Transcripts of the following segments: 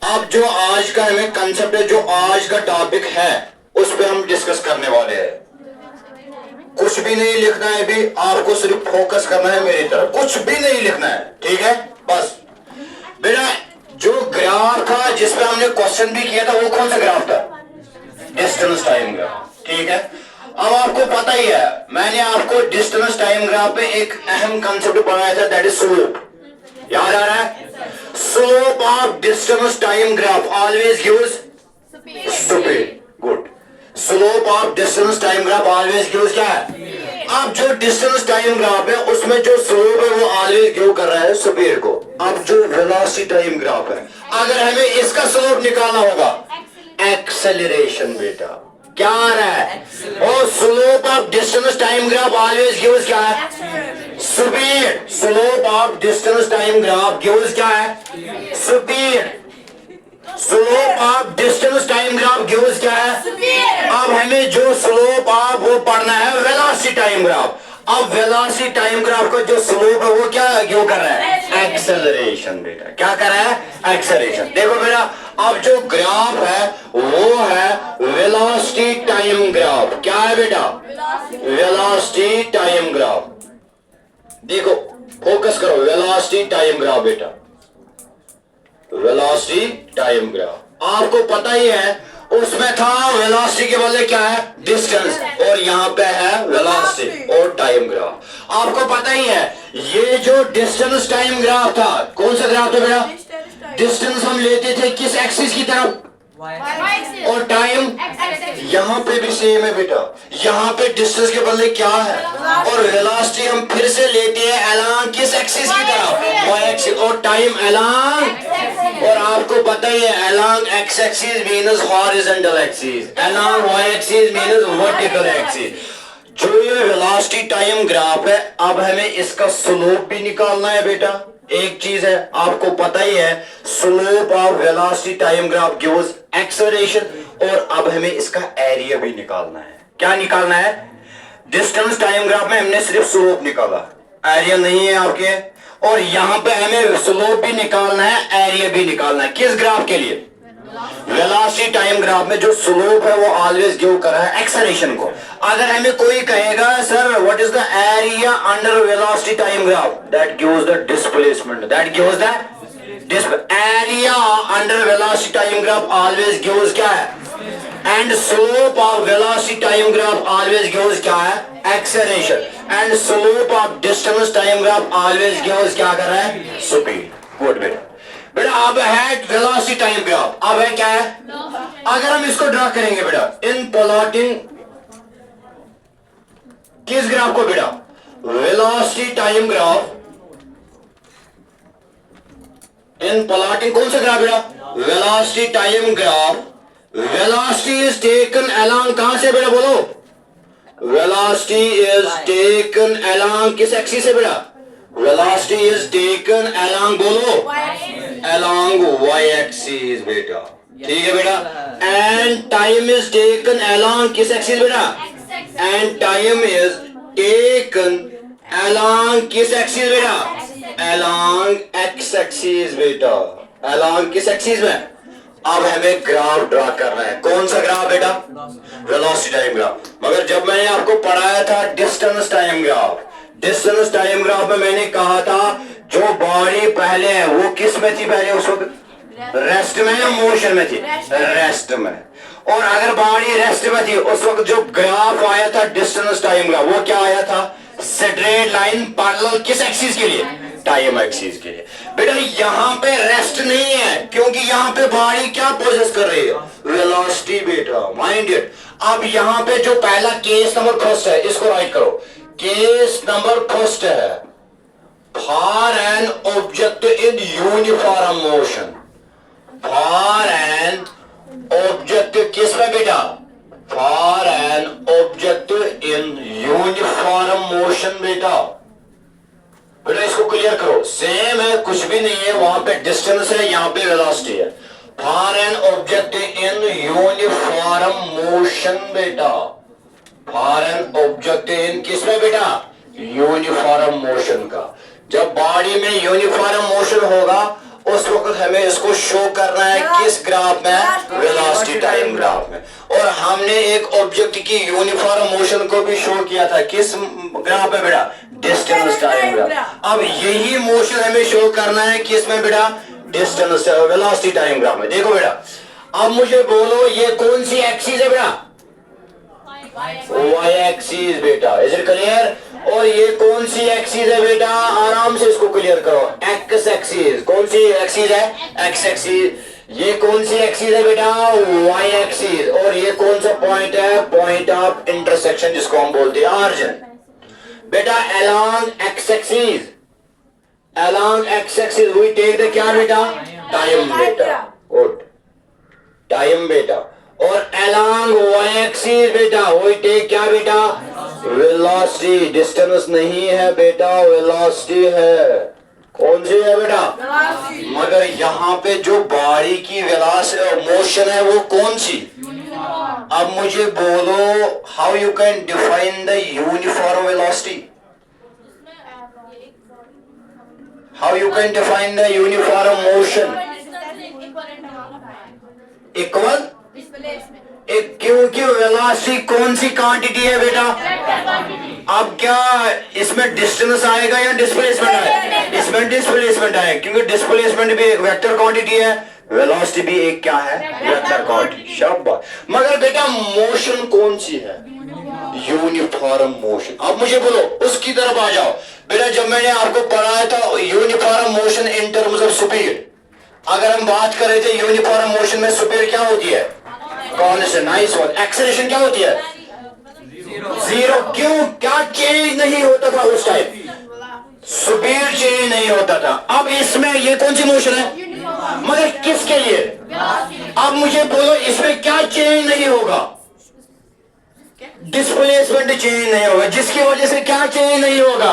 अब जो आज का हमें कंसेप्ट है, जो आज का टॉपिक है, उस पे हम डिस्कस करने वाले हैं। कुछ भी नहीं लिखना है भी, आपको सिर्फ फोकस करना है मेरी तरफ, कुछ भी नहीं लिखना है, ठीक है। बस बेटा, जो ग्राफ था जिसपे हमने क्वेश्चन भी किया था, वो कौन सा ग्राफ था? डिस्टेंस टाइम ग्राफ, ठीक है। अब आपको पता ही है, मैंने आपको डिस्टेंस टाइम ग्राफ पे एक अहम कंसेप्ट पढ़ाया था, दैट इज स्लोप। याद आ रहा है? Slope of distance time graph always gives speed. Good. Slope of distance time graph always gives क्या है? अब जो डिस्टेंस टाइम ग्राफ है उसमें जो स्लोप है वो ऑलवेज गिव कर रहा है स्पीड को। अब जो वेलोसिटी टाइम ग्राफ है, अगर हमें इसका स्लोप निकालना होगा, एक्सेलरेशन बेटा, क्या आ रहा है? और slope of distance time graph always gives क्या है? Speed. Slope of distance time graph gives क्या है? Speed. Slope of distance time graph gives क्या है? अब हमें जो स्लोप ऑफ वो पढ़ना है वेलोसिटी टाइम ग्राफ। अब वेलोसिटी टाइम ग्राफ का जो स्लोप है वो क्या गिव कर रहा है? एक्सेलरेशन बेटा। क्या कर रहा है? एक्सेलरेशन। देखो बेटा, अब जो ग्राफ है वो है वेलोसिटी टाइम ग्राफ। क्या है बेटा? Velocity time graph. देखो, फोकस करो, वेलोसिटी टाइम ग्राफ बेटा, वेलोसिटी टाइम ग्राफ। आपको पता ही है, उसमें था वेलोसिटी के बदले क्या है? डिस्टेंस, और यहां पे है वेलोसिटी और टाइम ग्राफ। आपको पता ही है, ये जो डिस्टेंस टाइम ग्राफ था, कौन सा ग्राफ था बेटा? डिस्टेंस हम लेते थे किस एक्सिस की तरफ? और टाइम यहां पे भी सेम है बेटा, यहां पे डिस्टेंस के बदले क्या है? और वेलोसिटी हम फिर से लेते हैं अलोंग किस एक्सिस की तरफ? Y axis. और टाइम अलोंग, और आपको पता ही है along x axis means horizontal axis, along y axis means vertical axis. जो ये वेलोसिटी टाइम ग्राफ है, अब हमें इसका स्लोप भी निकालना है बेटा। एक चीज है, आपको पता ही है, slope of velocity time graph gives acceleration, और अब हमें इसका एरिया भी निकालना है। क्या निकालना है? डिस्टेंस टाइम ग्राफ में हमने सिर्फ स्लोप निकाला, एरिया नहीं है आपके। और यहां पे हमें स्लोप भी निकालना है, एरिया भी निकालना है। किस ग्राफ के लिए? वेलोसिटी टाइम ग्राफ में जो स्लोप है वो ऑलवेज गिव कर रहा है एक्सेलरेशन को। अगर हमें कोई कहेगा sir what is the area under velocity time graph, that gives the displacement, that gives the area under velocity time graph always gives क्या है? And slope of velocity time graph always gives क्या है? Acceleration. And slope of distance time graph always gives क्या कर रहा है? Speed. Good बेटा। बेटा अब है वेलोसिटी टाइम ग्राफ, अब है क्या है? अगर हम इसको ड्रा करेंगे बेटा, इन प्लॉटिंग किस ग्राफ को बेटा? वेलोसिटी टाइम ग्राफ इन प्लॉटिंग कौन सा ग्राफ बेटा? Velocity time graph. Velocity is taken along, कहां से बेटा बोलो? वेलोसिटी इज टेकन अलोंग किस एक्सिस से बेटा? वेलोसिटी इज टेकन अलोंग, बोलो, अलोंग वाई एक्सिस बेटा, ठीक है बेटा। And time is taken along किस एक्सिस बेटा? And time is taken along किस एक्सिस बेटा? अलोंग एक्स एक्सिस बेटा, अलोंग किस एक्सिस में? अब हमें ग्राफ ड्रा करना है। कौन सा ग्राफ बेटा? Velocity time graph. मगर जब मैंने आपको पढ़ाया था distance time graph, distance time graph में मैंने कहा था जो बॉडी पहले है वो किस में थी? पहले उस वक्त रेस्ट में या मोशन में थी? रेस्ट में। और अगर बॉडी रेस्ट में थी उस वक्त जो ग्राफ आया था डिस्टेंस टाइम ग्राफ, वो क्या आया था? स्ट्रेट लाइन पैरेलल किस एक्सिस के लिए? टाइम एक्सिस के लिए। बेटा यहां पे रेस्ट नहीं है, क्योंकि यहां पे बॉडी क्या प्रोसेस कर रही है? वेलोसिटी बेटा, माइंड इट। अब यहां पे जो पहला केस नंबर फर्स्ट है, इसको राइट करो। केस नंबर फर्स्ट है for an object in uniform motion. For an object किस में बेटा? For an object in uniform motion बेटा। बेटा इसको क्लियर करो, सेम है, कुछ भी नहीं है, वहां पे डिस्टेंस है, यहां पे वेलोसिटी है। For an object in uniform motion बेटा, फॉर एन ऑब्जेक्ट इन किसमें बेटा? यूनिफॉर्म मोशन का। जब बॉडी में यूनिफॉर्म मोशन होगा उस वक्त हमें इसको शो करना है किस ग्राफ में, वेलोसिटी टाइम ग्राफ में। और हमने एक ऑब्जेक्ट की यूनिफॉर्म मोशन को भी शो किया था किस ग्राफ में बेटा, डिस्टेंस टाइम ग्राफ। अब यही मोशन हमें शो करना है किस में बेटा, डिस्टेंस वेलोसिटी टाइम ग्राफ में। देखो बेटा, अब मुझे बोलो ये कौन सी एक्सिस है बेटा, वाई एक्सिस बेटा, इज इट क्लियर। और ये कौन सी एक्सिस है बेटा, आराम से इसको क्लियर करो, एक्स एक्सिस। कौन सी एक्सिस है, एक्स एक्सिस। ये कौन सी एक्सिस है बेटा, वाई एक्सिस। और ये कौन सा पॉइंट है, पॉइंट ऑफ इंटरसेक्शन जिसको हम बोलते हैं ऑरिजिन। बेटा along x axis, along x axis we take the क्या बेटा, टाइम बेटा, गुड, टाइम बेटा। और अलोंग वाई एक्सिस बेटा वी टेक क्या बेटा, वेलोसिटी। डिस्टेंस नहीं है बेटा, वेलोसिटी है। कौन सी है बेटा, मगर यहाँ पे जो बॉडी की मोशन है वो कौन सी। अब मुझे बोलो, how you can define the uniform velocity, how you can define the uniform motion. Equal, क्योंकि वेलोसिटी कौन सी क्वांटिटी है बेटा, अब क्या इसमें डिस्टेंस आएगा या डिस्प्लेसमेंट आएगा, इसमें डिस्प्लेसमेंट आएगा, क्योंकि डिस्प्लेसमेंट भी एक वेक्टर क्वांटिटी है, वेलोसिटी भी एक क्या है, वेक्टर क्वांटिटी। शाबाश। मगर बेटा मोशन कौन सी है, यूनिफॉर्म मोशन। अब मुझे बोलो उसकी तरफ आ जाओ बेटा। जब मैंने आपको पढ़ाया था uniform motion in terms of speed, अगर हम बात कर रहे थे यूनिफॉर्म मोशन में स्पीड क्या होती है, कांस्टेंट। Nice one. एक्सेलरेशन क्या होती है, जीरो। क्यों, क्या चेंज नहीं होता था उस टाइम, स्पीड चेंज नहीं होता था। अब इसमें ये कौन सी मोशन है, मगर किसके लिए। अब मुझे बोलो इसमें क्या चेंज नहीं होगा, डिस्प्लेसमेंट चेंज नहीं होगा, जिसकी वजह से क्या चेंज नहीं होगा,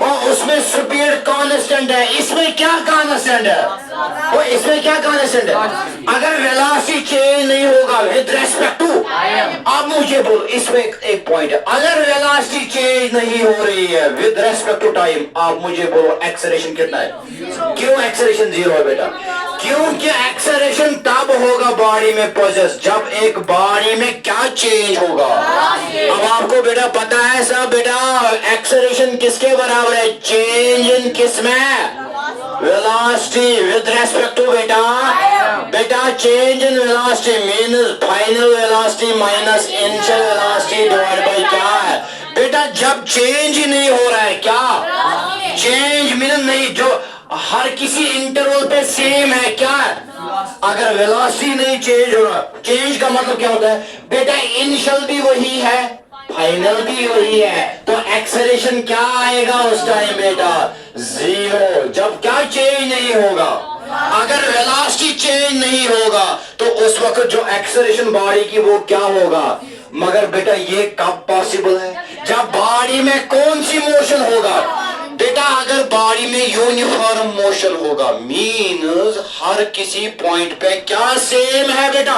और उसमें स्पीड कांस्टेंट है। इसमें क्या कांस्टेंट है, वो इसमें क्या कांस्टेंट है, अगर वेलोसिटी चेंज नहीं होगा विद रेस्पेक्ट टू। अब मुझे बोलो इसमें एक पॉइंट है, अगर वेलोसिटी चेंज नहीं हो रही है विद रेस्पेक्ट टू टाइम, आप मुझे बोलो एक्सेलरेशन कितना है। क्यों एक्सेलरेशन जीरो है बेटा, क्योंकि एक्सेलरेशन तब होगा बॉडी में प्रोसेस जब एक बॉडी में क्या चेंज होगा। अब आपको बेटा पता है सब बेटा, एक्सेलरेशन किसके बराबर है, चेंज इन किस में, वेलोसिटी विद रेस्पेक्ट टू बेटा, बेटा change in velocity means final velocity minus initial velocity divide by क्या है बेटा, जब चेंज ही नहीं हो रहा है क्या, चेंज मीन नहीं, जो हर किसी इंटरवल पे सेम है क्या, अगर वेलोसिटी नहीं चेंज हो रहा, चेंज का मतलब क्या होता है बेटा, इनिशियल भी वही है फाइनल भी वही है, तो एक्सेलरेशन क्या आएगा उस टाइम बेटा, जीरो। जब क्या चेंज नहीं होगा, अगर वेलोसिटी चेंज नहीं होगा तो उस वक्त जो एक्सेलरेशन बॉडी की वो क्या होगा। मगर बेटा ये कब पॉसिबल है, जब बॉडी में कौन सी मोशन होगा बेटा, अगर बॉडी में यूनिफॉर्म मोशन होगा मीन्स हर किसी पॉइंट पे क्या सेम है बेटा,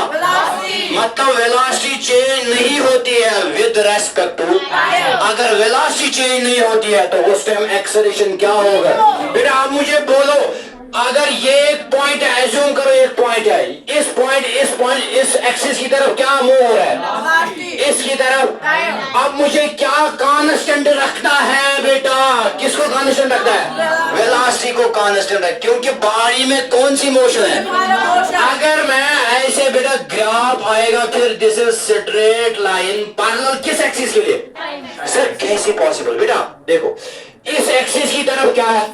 मतलब वेलोसिटी चेंज नहीं होती है विद रेस्पेक्ट टू। अगर वेलोसिटी चेंज नहीं होती है तो उस टाइम एक्सेलरेशन क्या होगा बेटा। आप मुझे बोलो, अगर ये एक पॉइंट है, एज्यूम करो एक पॉइंट है, इस पॉइंट इस एक्सिस की तरफ क्या मूव हो रहा है, इसकी तरफ। अब मुझे क्या कांस्टेंट रखना है बेटा, किसको कांस्टेंट रखना है, वेलोसिटी को कांस्टेंट है, क्योंकि बॉडी में कौन सी मोशन है। अगर मैं ऐसे बेटा ग्राफ आएगा, फिर this is straight line parallel किस एक्सिस के लिए, सर कैसे पॉसिबल बेटा। देखो इस एक्सिस की तरफ क्या है,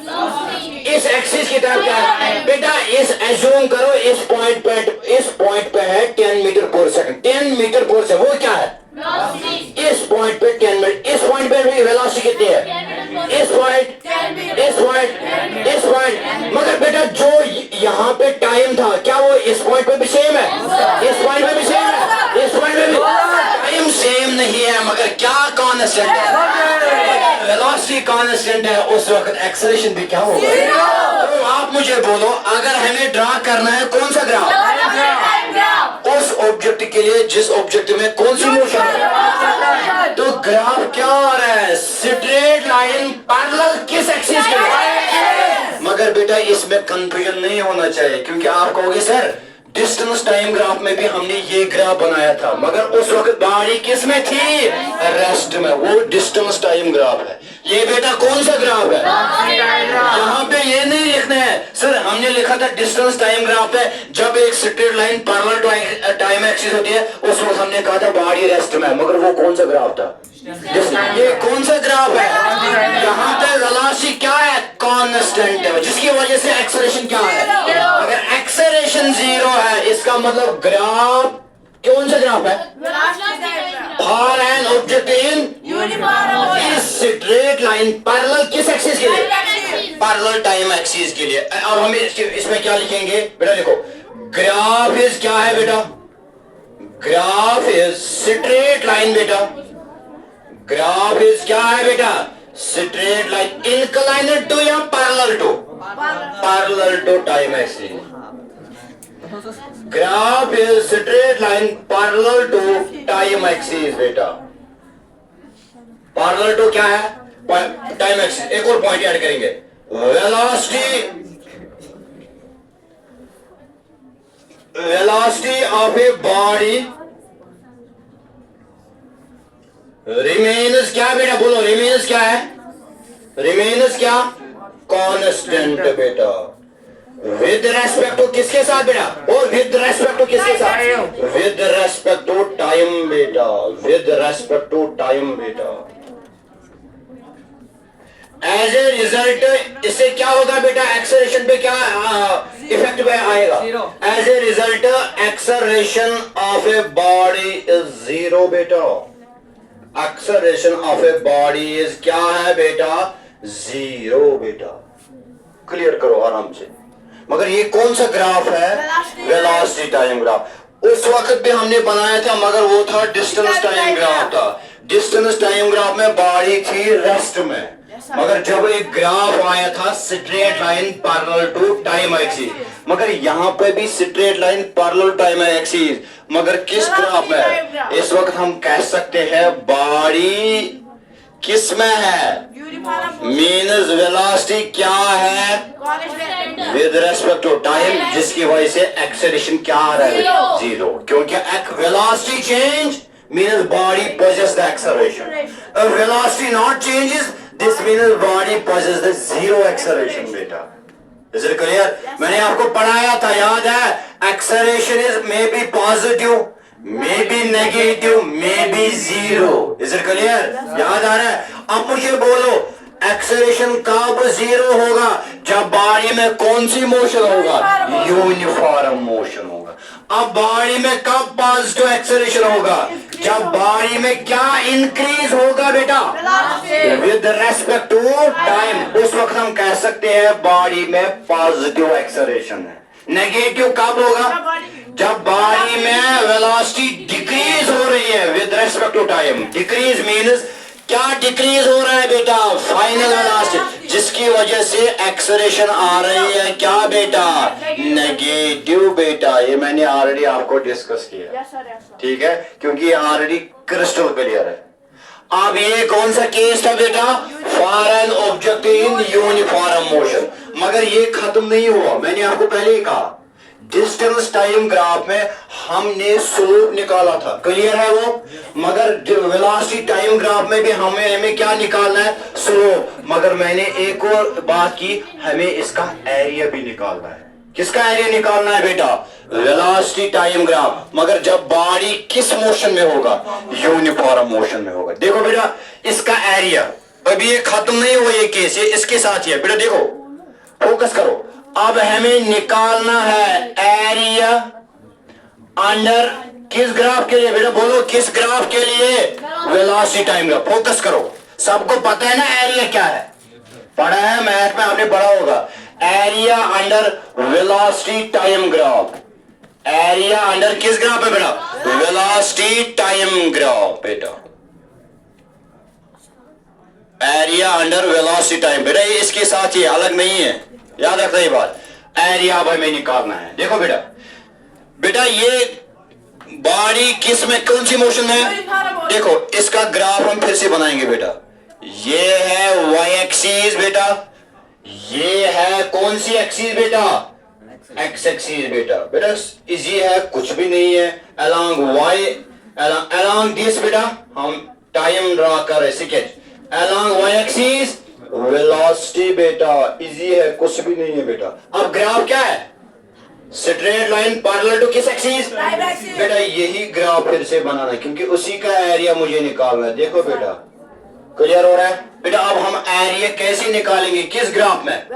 इस एक्सिस की तरफ क्या है बेटा, इस एज्यूम करो इस पॉइंट पे है 10 मीटर पर सेकंड, 10 मीटर पर सेकंड, वो क्या है इस पॉइंट पे 10 मीटर, इस पॉइंट पे भी वेलोसिटी कितनी है, इस पॉइंट, मगर बेटा जो यहाँ पे टाइम था क्या वो इस पॉइंट पे भी सेम है, इस पॉइंट पे भी सेम है, इस पॉइंट पे भी टाइम सेम नहीं है, मगर क्या कांस्टेंट है, वेलोसिटी कांस्टेंट है, उस वक्त एक्सेलरेशन भी क्या होगा। तो आप मुझे बोलो, अगर हमें ड्रा करना है कौन सा ग्राफ, उस ऑब्जेक्ट के लिए जिस ऑब्जेक्ट में कौन सी मोशन है, तो ग्राफ क्या आ रहा है, स्ट्रेट लाइन पैरेलल किस एक्सिस के लिए, मगर बेटा इसमें कंफ्यूजन नहीं होना चाहिए, क्योंकि आप कहोगे सर डिस्टेंस टाइम ग्राफ में भी हमने ये ग्राफ बनाया था, मगर उस वक्त बॉडी किस में थी? रेस्ट में। वो डिस्टेंस टाइम ग्राफ है। ये बेटा कौन सा ग्राफ है? यहाँ पे ये नहीं लिखना है सर हमने लिखा था डिस्टेंस टाइम ग्राफ है, जब एक straight line parallel time axis होती है उस वक्त हमने कहा था बॉडी रेस्ट में, मगर वो कौन सा ग्राफ था? ये कौन सा ग्राफ है? यहाँ पे वेलोसिटी क्या है? कांस्टेंट है, जिसकी वजह से एक्सेलरेशन क्या है? अगर एक्सेलरेशन 0 है इसका मतलब ग्राफ कौन सा ग्राफ है? For an object in straight line parallel किस एक्सिस के लिए? पैरेलल टाइम एक्सिस के लिए। अब हम इसमें क्या लिखेंगे बेटा? देखो ग्राफ इज क्या है बेटा? ग्राफ इज स्ट्रेट लाइन बेटा। ग्राफ इज क्या है बेटा? स्ट्रेट लाइन इंक्लाइनेड टू या parallel to? Parallel to time axis. Graph is straight line parallel to time axis बेटा। पैरेलल टू क्या है? Time axis. एक और पॉइंट ऐड करेंगे, velocity of a body remains क्या बेटा? बोलो रिमेन्स क्या है? रिमेन्स क्या? कांस्टेंट बेटा। विद रेस्पेक्ट टू किसके साथ बेटा? और विद रेस्पेक्ट टू किसके साथ? विद रेस्पेक्ट टू टाइम बेटा। विद रेस्पेक्ट टू टाइम बेटा। एज ए रिजल्ट इससे क्या होगा बेटा? एक्सेलरेशन पे क्या इफेक्ट आएगा? As a result acceleration of a body is 0 बेटा। Acceleration of a body is क्या है बेटा? 0 बेटा। क्लियर करो आराम से। मगर ये कौन सा ग्राफ है? Velocity time graph. उस वक्त भी हमने बनाया था मगर वो था डिस्टेंस टाइम ग्राफ था। डिस्टेंस टाइम ग्राफ में बॉडी थी रेस्ट में, मगर जब एक ग्राफ आया था straight line parallel to time axis, मगर यहाँ पे भी straight line parallel time axis, मगर किस ग्राफ में? इस वक्त हम कह सकते हैं बॉडी किस में है? मीन्स वेलोसिटी क्या है? विद रेस्पेक्ट टू टाइम, जिसकी वजह से एक्सेलरेशन क्या आ रहा है? 0, क्योंकि velocity change means body possesses the acceleration. If velocity not changes, this means body possesses the 0 acceleration beta. Is it clear? मैंने आपको पढ़ाया था, याद है? Acceleration is may be positive, may be negative, may be 0. Is it clear? याद आ रहा है? अब मुझे बोलो एक्सेलरेशन कब 0 होगा? जब बॉडी में कौन सी मोशन होगा? यूनिफॉर्म मोशन होगा। अब बॉडी में कब पॉजिटिव एक्सेलरेशन होगा? जब बॉडी में क्या इंक्रीज होगा बेटा? With respect to time. उस वक्त हम कह सकते हैं बॉडी में पॉजिटिव एक्सेलरेशन है। नेगेटिव कब होगा? जब बॉडी में वेलोसिटी डिक्रीज हो रही है with respect to time. Decrease means क्या डिक्रीज हो रहा है बेटा? फाइनल वेलोसिटी, जिसकी वजह से एक्सेलरेशन आ रही है क्या बेटा? नेगेटिव बेटा। ये मैंने ऑलरेडी आपको डिस्कस किया, ठीक है, क्योंकि ये ऑलरेडी क्रिस्टल क्लियर है। अब ये कौन सा केस था बेटा? For an object in uniform motion. मगर ये खत्म नहीं हुआ, मैंने आपको पहले ही कहा डिस्टेंस टाइम ग्राफ में हमने स्लोप निकाला था, क्लियर है वो? मगर वेलोसिटी टाइम ग्राफ में भी हमें क्या निकालना है? स्लोप। मगर मैंने एक और बात की, हमें इसका एरिया भी निकालना है। किसका एरिया निकालना है बेटा? Velocity time graph. मगर जब बॉडी किस मोशन में होगा? यूनिफॉर्म मोशन में होगा। देखो बेटा इसका एरिया, अभी ये खत्म नहीं हुआ ये केस, ये इसके साथ ही है बेटा। देखो फोकस करो। अब हमें निकालना है एरिया अंडर किस ग्राफ के लिए बेटा? बोलो किस ग्राफ के लिए? Velocity time graph. फोकस करो। सबको पता है ना एरिया क्या है? पढ़ा है मैथ में, आपने पढ़ा होगा। Area under velocity time graph. Area under किस ग्राफ है बेटा? वेलोसिटी टाइम ग्राफ बेटा। एरिया अंडर वेलोसिटी टाइम बेटा, ये इसके साथ ही अलग नहीं है, याद रखना ये बात। एरिया अब हमें निकालना है। देखो बेटा, बेटा ये बॉडी किस में कौन सी मोशन है? देखो इसका ग्राफ हम फिर से बनाएंगे बेटा। ये है वाई एक्सिस बेटा, ये है कौन सी एक्सिस बेटा? एक्स एक्सिस बेटा। बेटा ये है कुछ भी नहीं है। अलोंग वाई, अलोंग दिस बेटा हम टाइम ड्रा कर रहे sketch. Along y axis velocity बेटा, इजी है कुछ भी नहीं है बेटा। अब ग्राफ क्या है? स्ट्रेट लाइन पैरेलल टू किस एक्सिस? बेटा यही ग्राफ फिर से बनाना है क्योंकि उसी का एरिया मुझे निकालना है। देखो बेटा क्लियर हो रहा है बेटा। अब हम एरिया कैसे निकालेंगे? किस ग्राफ में?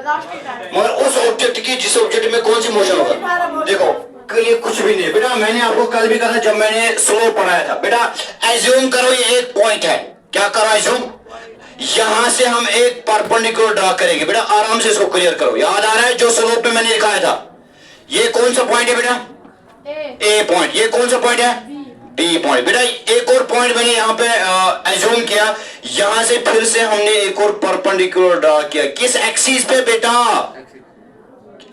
मगर उस ऑब्जेक्ट की जिस ऑब्जेक्ट में कौन सी मोशन होगा। देखो क्लियर कुछ भी नहीं बेटा। मैंने आपको कल भी कहा जब मैंने स्लोप पढ़ाया था बेटा, एज्यूम करो ये एक पॉइंट है। क्या करो एज्यूम? यहां से हम एक परपेंडिकुलर ड्रा करेंगे बेटा। आराम से इसको क्लियर करो। याद आ रहा है जो स्लोप में मैंने लिखाया था? ये कौन सा पॉइंट है बेटा? A point. ये कौन सा पॉइंट है? B point. बेटा एक और पॉइंट मैंने यहाँ पे एज्यूम किया। यहां से फिर से हमने एक और परपेंडिकुलर ड्रा किया। किस एक्सिस पे बेटा?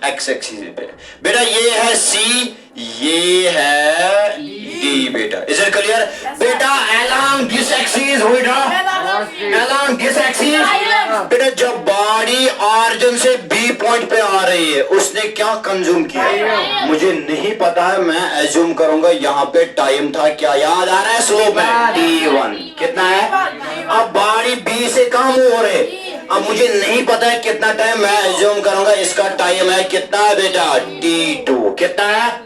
एक्स एक्सिस पे बेटा। ये है सी, ये है डी बेटा। इज इट क्लियर बेटा? Along this axis we draw, along this axis बेटा। जब बॉडी ऑरिजिन से बी पॉइंट पे आ रही है उसने क्या कंज्यूम किया मुझे नहीं पता है। मैं एज्यूम करूंगा यहाँ पे टाइम था। क्या याद आ रहा है स्लोप में? t1 कितना है? अब बॉडी बी से कम हो रहे, अब मुझे नहीं पता है कितना टाइम। मैं एज्यूम करूंगा इसका टाइम है कितना है बेटा? t2 कितना है?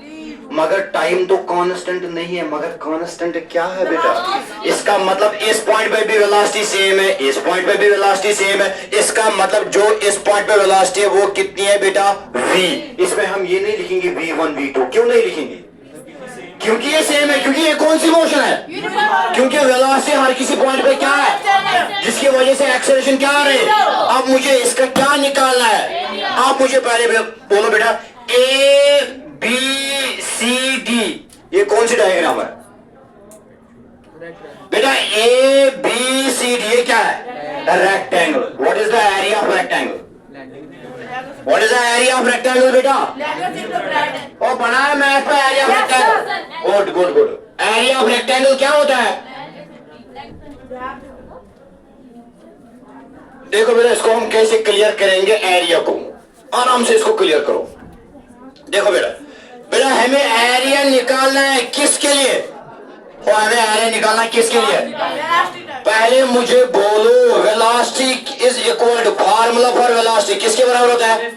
मगर टाइम तो कांस्टेंट नहीं है। मगर कांस्टेंट क्या है बेटा? इसका मतलब इस पॉइंट पे भी वेलोसिटी सेम है, इस पॉइंट पे भी वेलोसिटी सेम है। इसका मतलब जो इस पॉइंट पे वेलोसिटी है वो कितनी है बेटा? v। इसमें हम ये नहीं लिखेंगे v1 v2। क्यों नहीं लिखेंगे? क्योंकि ये सेम है। क्योंकि ये कौन सी मोशन है? क्योंकि वेलोसिटी हर किसी पॉइंट पे क्या है जिसकी वजह से एक्सेलरेशन क्या आ रही है। अब मुझे इसका क्या निकालना है? आप मुझे पहले बोलो बेटा। ए बी सी डी ये कौन सी डायग्राम है बेटा? ए बी सी डी ये क्या है? Rectangle. What is the area of rectangle? What is the area of rectangle बेटा? और बनाया मैथ पे area of rectangle. Good good good. Area of rectangle क्या होता है? देखो बेटा इसको हम कैसे क्लियर करेंगे एरिया को। आराम से इसको क्लियर करो। देखो बेटा, बेटा हमें एरिया निकालना है किसके लिए? और हमें एरिया निकालना है किसके लिए? पहले मुझे बोलो velocity is equal to, formula for velocity किसके बराबर होता है?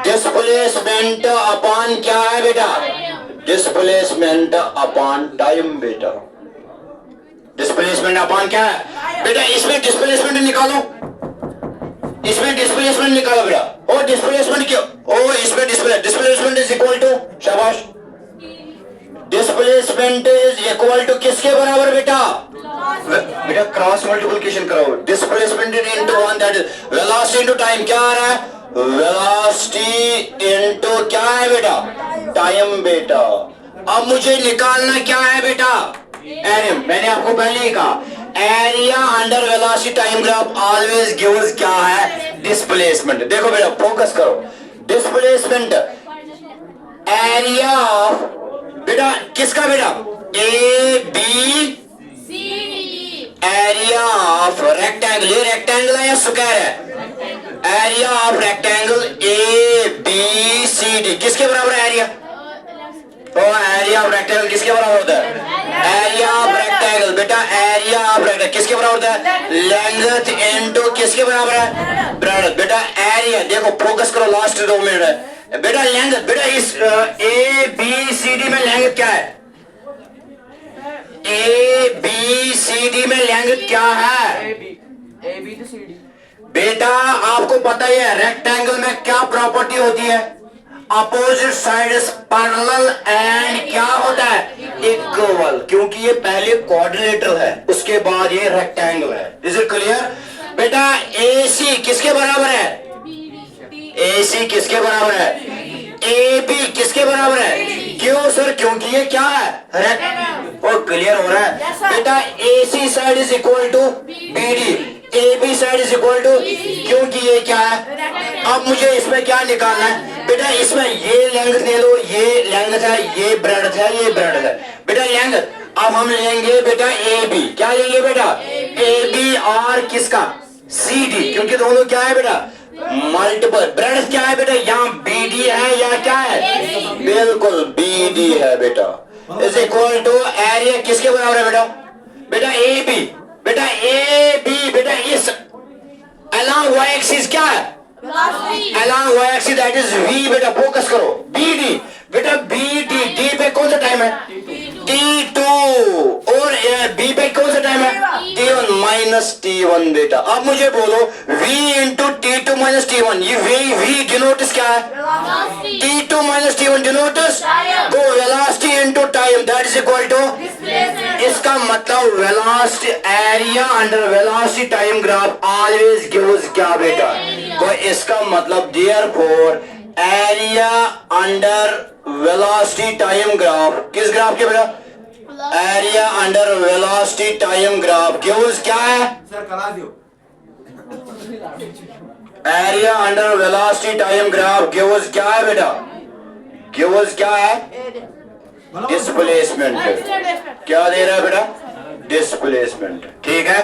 डिस्प्लेसमेंट अपॉन क्या है बेटा? डिस्प्लेसमेंट अपॉन टाइम बेटा। डिस्प्लेसमेंट अपॉन क्या है बेटा? इसमें डिस्प्लेसमेंट निकालो, इसमें डिस्प्लेसमेंट निकालो बेटा। और डिस्प्लेसमेंट क्यों? ओ इसमें डिस्प्लेसमेंट इज इक्वल टू, शाबाश, डिस्प्लेसमेंट इज इक्वल टू किसके बराबर बेटा? बेटा क्रॉस मल्टीप्लिकेशन करो। Displacement into 1 that is velocity into time. क्या आ रहा है? वेलोसिटी इनटू क्या है बेटा? टाइम बेटा। अब मुझे निकालना क्या है बेटा? एरिया। मैंने आपको पहले ही कहा area under velocity time graph always gives क्या है? डिस्प्लेसमेंट। देखो बेटा फोकस करो। डिस्प्लेसमेंट एरिया ऑफ बेटा किसका बेटा? A B area of rectangle. ये रेक्टेंगल है या स्क्वायर है? Area of rectangle A B C D किसके बराबर है एरिया? तो एरिया ऑफ रेक्टेंगल किसके बराबर होता है? एरिया ऑफ रेक्टेंगल बेटा, एरिया ऑफ रेक्टेंगल किसके बराबर होता है? लेंथ इनटू किसके बराबर है? ब्रेडथ बेटा। एरिया देखो फोकस करो, लास्ट 2 मिनट है बेटा। लेंथ बेटा इस ए बी सी डी में लेंथ क्या है? ए बी सी डी में लेंथ क्या है? ए बी तो सी डी बेटा आपको पता ही है रेक्टेंगल में क्या प्रॉपर्टी होती है? अपोजिट साइड्स पैरेलल एंड क्या होता है? इक्वल। क्योंकि ये पहले क्वाड्रिलेटरल है उसके बाद ये रेक्टेंगल है। इज इट क्लियर बेटा? AC किसके बराबर है? AC किसके बराबर है? AB किसके बराबर है? क्यों सर? क्योंकि ये क्या है? रेक्टेंगल। और क्लियर हो रहा है बेटा? AC side is equal to BD, AB side is equal to, क्योंकि ये क्या है? अब मुझे इसमें क्या निकालना है बेटा? इसमें ये लेंथ ले लो, ये लेंथ है, ये ब्रेडथ है, ये ब्रेडथ है बेटा। लेंथ अब हम लेंगे बेटा AB। क्या लेंगे बेटा? AB और किसका? CD, क्योंकि दोनों क्या है बेटा? मल्टीपल ब्रेड क्या है बेटा, यहाँ BD है या क्या है, बिल्कुल BD है बेटा। इज इक्वल टू एरिया किसके बराबर है बेटा, बेटा AB, बेटा AB बेटा इस along y axis क्या है, along y axis that is V बेटा, फोकस करो BD बेटा, BD D पे कौन सा टाइम है T2 और B पे कौन सा टाइम है T1 माइनस T1 बेटा। अब मुझे बोलो V into T2 minus T1, ये V डिनोटिस क्या है, T2 माइनस T1 डिनोटिस तो velocity into time that is equal to, इसका मतलब velocity area under velocity time graph always gives क्या बेटा, तो इसका मतलब therefore area under velocity time graph, किस ग्राफ के बेटा, area under velocity time graph gives क्या है, area under velocity time graph gives क्या है बेटा, गिव्स क्या है, डिस्प्लेसमेंट। क्या दे रहा है बेटा, डिस्प्लेसमेंट। ठीक है।